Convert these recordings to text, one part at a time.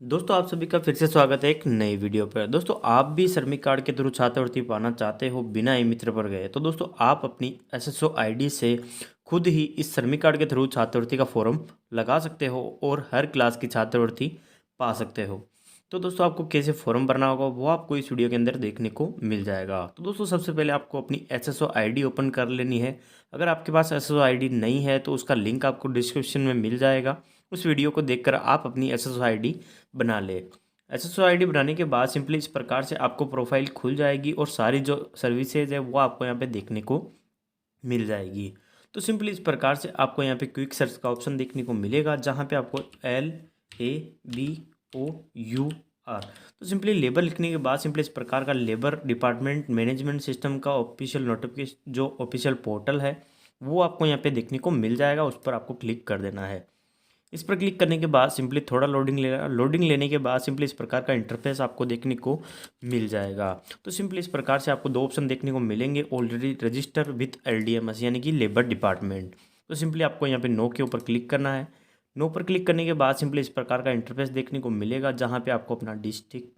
दोस्तों आप सभी का फिर से स्वागत है एक नई वीडियो पर। दोस्तों आप भी श्रमिक कार्ड के थ्रू छात्रवृत्ति पाना चाहते हो बिना ई मित्र पर गए, तो दोस्तों आप अपनी एसएसओ आईडी से खुद ही इस श्रमिक कार्ड के थ्रू छात्रवृत्ति का फॉर्म लगा सकते हो और हर क्लास की छात्रवृत्ति पा सकते हो। तो दोस्तों आपको कैसे फॉर्म भरना होगा वो आपको इस वीडियो के अंदर देखने को मिल जाएगा। तो दोस्तों सबसे पहले आपको अपनी एसएसओ आईडी ओपन कर लेनी है। अगर आपके पास एसएसओ आईडी नहीं है तो उसका लिंक आपको डिस्क्रिप्शन में मिल जाएगा। उस वीडियो को देखकर आप अपनी एसएसओ आईडी बना ले। एसएसओ आईडी बनाने के बाद सिंपली इस प्रकार से आपको प्रोफाइल खुल जाएगी और सारी जो सर्विसेज है वो आपको यहाँ पे देखने को मिल जाएगी। तो सिंपली इस प्रकार से आपको यहाँ पे क्विक सर्च का ऑप्शन देखने को मिलेगा, जहाँ पे आपको LABOUR, तो सिंपली लेबर लिखने के बाद सिंपली इस प्रकार का लेबर डिपार्टमेंट मैनेजमेंट सिस्टम का ऑफिशियल नोटिफिकेशन जो ऑफिशियल पोर्टल है वो आपको यहाँ पे देखने को मिल जाएगा। उस पर आपको क्लिक कर देना है। इस पर क्लिक करने के बाद सिंपली थोड़ा लोडिंग लेने के बाद सिंपली इस प्रकार का इंटरफेस आपको देखने को मिल जाएगा। तो सिंपली इस प्रकार से आपको दो ऑप्शन देखने को मिलेंगे, ऑलरेडी रजिस्टर विथ LDMS यानी कि लेबर डिपार्टमेंट। तो सिंपली आपको यहाँ पे नो के ऊपर क्लिक करना है। नो पर क्लिक करने के बाद सिंपली इस प्रकार का इंटरफेस देखने को मिलेगा, जहाँ पे आपको अपना डिस्ट्रिक्ट,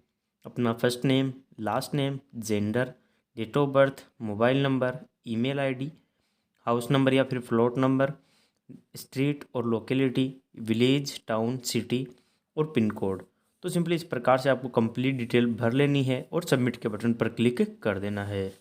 अपना first name, last name, gender, date of birth, mobile number, email ID, house number या फिर फ्लोट नंबर, स्ट्रीट और लोकेलिटी, विलेज, टाउन, सिटी और पिन कोड। तो सिंपली इस प्रकार से आपको कंप्लीट डिटेल भर लेनी है और सबमिट के बटन पर क्लिक कर देना है।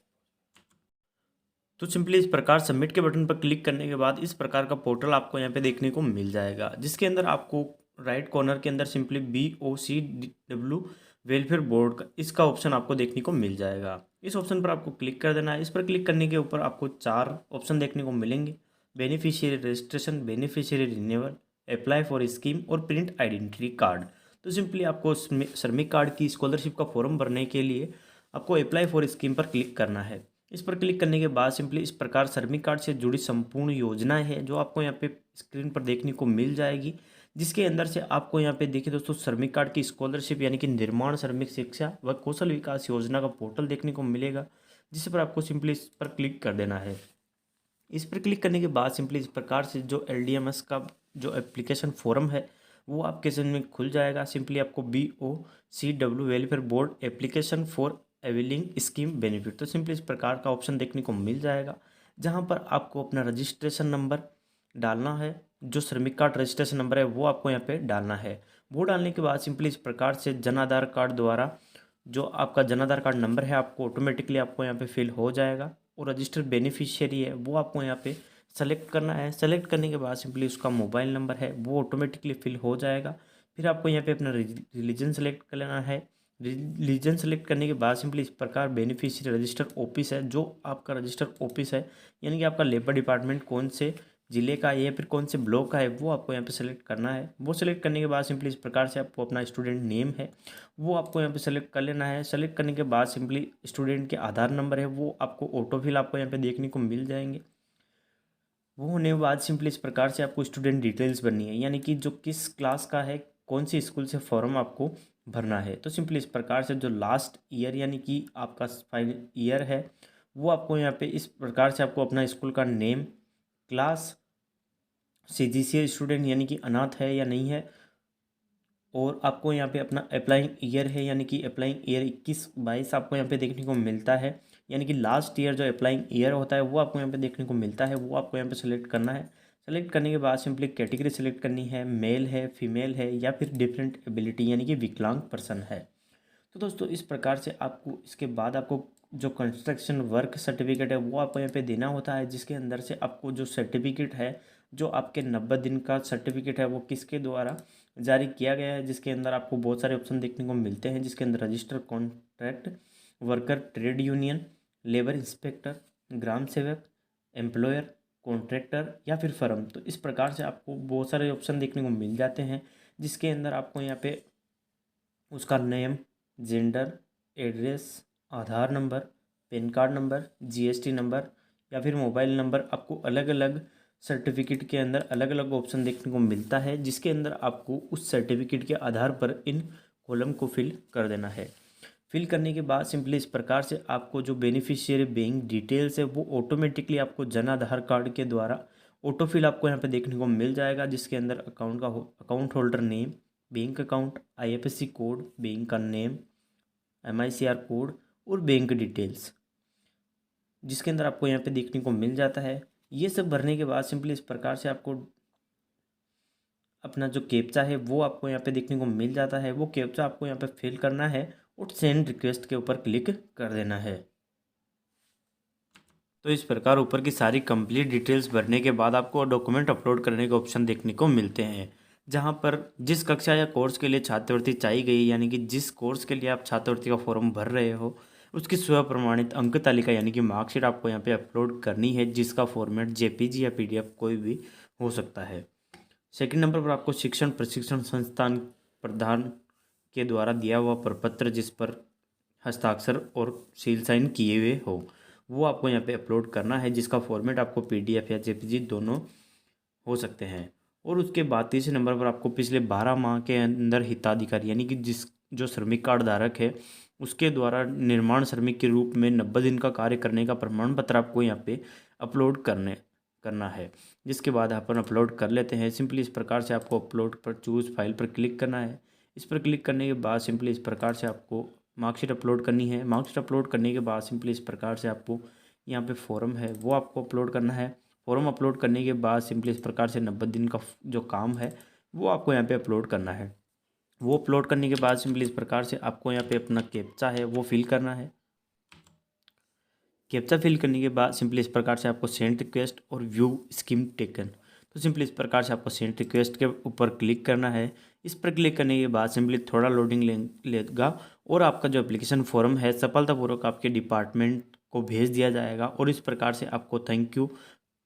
तो सिंपली इस प्रकार सबमिट के बटन पर क्लिक करने के बाद इस प्रकार का पोर्टल आपको यहाँ पे देखने को मिल जाएगा, जिसके अंदर आपको राइट कॉर्नर के अंदर सिंपली BOCW वेलफेयर बोर्ड का इसका ऑप्शन आपको देखने को मिल जाएगा। इस ऑप्शन पर आपको क्लिक कर देना है। इस पर क्लिक करने के ऊपर आपको 4 ऑप्शन देखने को मिलेंगे: beneficiary registration, beneficiary renewal, apply for scheme और प्रिंट आइडेंटिटी कार्ड। तो सिंपली आपको श्रमिक कार्ड की स्कॉलरशिप का फॉर्म भरने के लिए आपको अप्लाई फॉर स्कीम पर क्लिक करना है। इस पर क्लिक करने के बाद सिंपली इस प्रकार श्रमिक कार्ड से जुड़ी संपूर्ण योजनाएं हैं जो आपको यहाँ पे स्क्रीन पर देखने को मिल जाएगी, जिसके अंदर से आपको यहाँ पे देखिए दोस्तों श्रमिक कार्ड की स्कॉलरशिप यानी कि निर्माण श्रमिक शिक्षा व कौशल विकास योजना का पोर्टल देखने को मिलेगा, जिस पर आपको सिंपली इस पर क्लिक कर देना है। इस पर क्लिक करने के बाद सिंपली इस प्रकार से जो LDMS का जो एप्लीकेशन फॉर्म है वो आपके सामने खुल जाएगा। सिंपली आपको BOCW welfare board application for availing scheme benefit, तो सिंपली इस प्रकार का ऑप्शन देखने को मिल जाएगा, जहां पर आपको अपना रजिस्ट्रेशन नंबर डालना है। जो श्रमिक कार्ड रजिस्ट्रेशन नंबर है वो आपको यहाँ पे डालना है। वो डालने के बाद सिंपली इस प्रकार से जन आधार कार्ड द्वारा जो आपका जन आधार कार्ड नंबर है आपको ऑटोमेटिकली आपको यहाँ पे फिल हो जाएगा, और रजिस्टर्ड बेनिफिशियरी है वो आपको यहाँ पे सेलेक्ट करना है। सेलेक्ट करने के बाद सिंपली उसका मोबाइल नंबर है वो ऑटोमेटिकली फिल हो जाएगा। फिर आपको यहाँ पे अपना रिलीजन सेलेक्ट कर लेना है। रिलीजन सेलेक्ट करने के बाद सिंपली इस प्रकार बेनिफिशियरी रजिस्टर ऑफिस है जो आपका रजिस्टर ऑफिस है, यानी कि आपका लेबर डिपार्टमेंट कौन से ज़िले का है या फिर कौन से ब्लॉक का है वो आपको यहाँ पे सेलेक्ट करना है। वो सेलेक्ट करने के बाद सिंपली इस प्रकार से आपको अपना स्टूडेंट नेम है वो आपको यहाँ पे सेलेक्ट कर लेना है। सेलेक्ट करने के बाद सिंपली स्टूडेंट के आधार नंबर है वो आपको ऑटोफिल आपको यहाँ पे देखने को मिल जाएंगे। वो होने के बाद सिंपली इस प्रकार से आपको स्टूडेंट डिटेल्स भरनी है, यानी कि जो किस क्लास का है, कौन सी स्कूल से फॉर्म आपको भरना है। तो सिंपली इस प्रकार से जो लास्ट ईयर यानी कि आपका फाइनल ईयर है वो आपको यहाँ पे इस प्रकार से आपको अपना स्कूल का नेम, क्लास, CGCA स्टूडेंट यानी कि अनाथ है या नहीं है, और आपको यहाँ पे अपना अप्लाइंग ईयर है यानी कि अप्लाइंग ईयर 21-22 आपको यहाँ पे देखने को मिलता है, यानी कि लास्ट ईयर जो अप्लाइंग ईयर होता है वो आपको यहाँ पे देखने को मिलता है। वो आपको यहाँ पे सेलेक्ट करना है। सेलेक्ट करने के बाद सिंपली कैटेगरी सेलेक्ट करनी है, मेल है, फीमेल है या फिर डिफरेंट एबिलिटी यानी कि विकलांग पर्सन है। तो दोस्तों इस प्रकार से आपको इसके बाद आपको जो कंस्ट्रक्शन वर्क सर्टिफिकेट है वो आपको यहाँ पे देना होता है, जिसके अंदर से आपको जो सर्टिफिकेट है, जो आपके 90 दिन का सर्टिफिकेट है वो किसके द्वारा जारी किया गया है, जिसके अंदर आपको बहुत सारे ऑप्शन देखने को मिलते हैं, जिसके अंदर register contract worker, trade union, labour inspector, ग्राम सेवक, एम्प्लॉयर, कॉन्ट्रैक्टर या फिर फर्म। तो इस प्रकार से आपको बहुत सारे ऑप्शन देखने को मिल जाते हैं, जिसके अंदर आपको यहाँ पे उसका name, gender, address, Aadhaar number, PAN card number, GST number या फिर मोबाइल नंबर, आपको अलग अलग सर्टिफिकेट के अंदर अलग अलग ऑप्शन देखने को मिलता है, जिसके अंदर आपको उस सर्टिफिकेट के आधार पर इन कॉलम को फिल कर देना है। फिल करने के बाद सिंपली इस प्रकार से आपको जो बेनिफिशियरी बैंक डिटेल्स है वो ऑटोमेटिकली आपको जन आधार कार्ड के द्वारा ऑटोफिल आपको यहाँ पे देखने को मिल जाएगा, जिसके अंदर account holder name, bank account, IFSC code, bank का नेम, MICR कोड और बैंक डिटेल्स, जिसके अंदर आपको यहाँ पे देखने को मिल जाता है। ये सब भरने के बाद सिंपली इस प्रकार से आपको अपना जो कैप्चा है वो आपको यहाँ पे देखने को मिल जाता है। वो कैप्चा आपको यहाँ पे फिल करना है और सेंड रिक्वेस्ट के ऊपर क्लिक कर देना है। तो इस प्रकार ऊपर की सारी कंप्लीट डिटेल्स भरने के बाद आपको डॉक्यूमेंट अपलोड करने के ऑप्शन देखने को मिलते हैं, जहां पर जिस कक्षा या कोर्स के लिए छात्रवृत्ति चाहिए गई, यानी कि जिस कोर्स के लिए आप छात्रवृत्ति का फॉर्म भर रहे हो उसकी स्व प्रमाणित अंक तालिका यानी कि मार्कशीट आपको यहाँ पे अपलोड करनी है, जिसका फॉर्मेट JPG या PDF कोई भी हो सकता है। सेकंड नंबर पर आपको शिक्षण प्रशिक्षण संस्थान प्रधान के द्वारा दिया हुआ प्रपत्र जिस पर हस्ताक्षर और सील साइन किए हुए हो वो आपको यहाँ पे अपलोड करना है, जिसका फॉर्मेट आपको PDF या JPG दोनों हो सकते हैं। और उसके बाद तीसरे नंबर पर आपको पिछले 12 माह के अंदर हिताधिकारी यानी कि जो श्रमिक कार्ड धारक है उसके द्वारा निर्माण श्रमिक के रूप में 90 दिन का कार्य करने का प्रमाण पत्र आपको यहाँ पे अपलोड करना है, जिसके बाद अपन अपलोड कर लेते हैं। सिंपली इस प्रकार से आपको अपलोड पर चूज़ फाइल पर क्लिक करना है। इस पर क्लिक करने के बाद सिंपली इस प्रकार से आपको मार्कशीट अपलोड करनी है। मार्कशीट अपलोड करने के बाद सिंपली इस प्रकार से आपको यहाँ पे फॉर्म है वो आपको अपलोड करना है। फॉर्म अपलोड करने के बाद सिंपली इस प्रकार से 90 दिन का जो काम है वो आपको यहाँ पे अपलोड करना है। वो अपलोड करने के बाद सिंपली इस प्रकार से आपको यहाँ पे अपना कैप्चा है वो फिल करना है। कैप्चा फिल करने के बाद सिंपली इस प्रकार से आपको सेंड रिक्वेस्ट और व्यू स्कीम टेकन, तो सिंपली इस प्रकार से आपको सेंड रिक्वेस्ट के ऊपर क्लिक करना है। इस पर क्लिक करने के बाद सिंपली थोड़ा लोडिंग लेगा और आपका जो एप्लीकेशन फॉर्म है सफलतापूर्वक आपके डिपार्टमेंट को भेज दिया जाएगा और इस प्रकार से आपको थैंक यू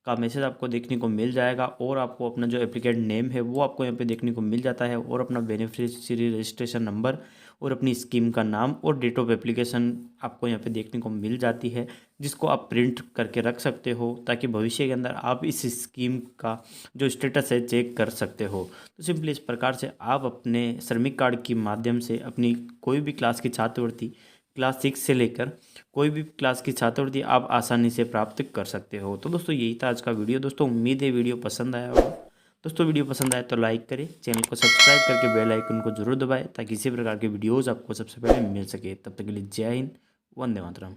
का मैसेज आपको देखने को मिल जाएगा और आपको अपना जो एप्लीकेंट नेम है वो आपको यहाँ पे देखने को मिल जाता है और अपना बेनिफिशियरी रजिस्ट्रेशन नंबर और अपनी स्कीम का नाम और डेट ऑफ एप्लीकेशन आपको यहाँ पे देखने को मिल जाती है, जिसको आप प्रिंट करके रख सकते हो ताकि भविष्य के अंदर आप इस स्कीम का जो स्टेटस है चेक कर सकते हो। तो सिंपली इस प्रकार से आप अपने श्रमिक कार्ड के माध्यम से अपनी कोई भी क्लास की छात्रवृत्ति क्लास 6 से लेकर कोई भी क्लास की छात्रवृत्ति आप आसानी से प्राप्त कर सकते हो। तो दोस्तों यही था आज का वीडियो। दोस्तों उम्मीद है वीडियो पसंद आया होगा। दोस्तों वीडियो पसंद आए तो लाइक करें, चैनल को सब्सक्राइब करके बेल आइकन को जरूर दबाएं ताकि इसी प्रकार के वीडियोज़ आपको सबसे पहले मिल सके। तब तक के लिए जय हिंद, वंदे मातरम।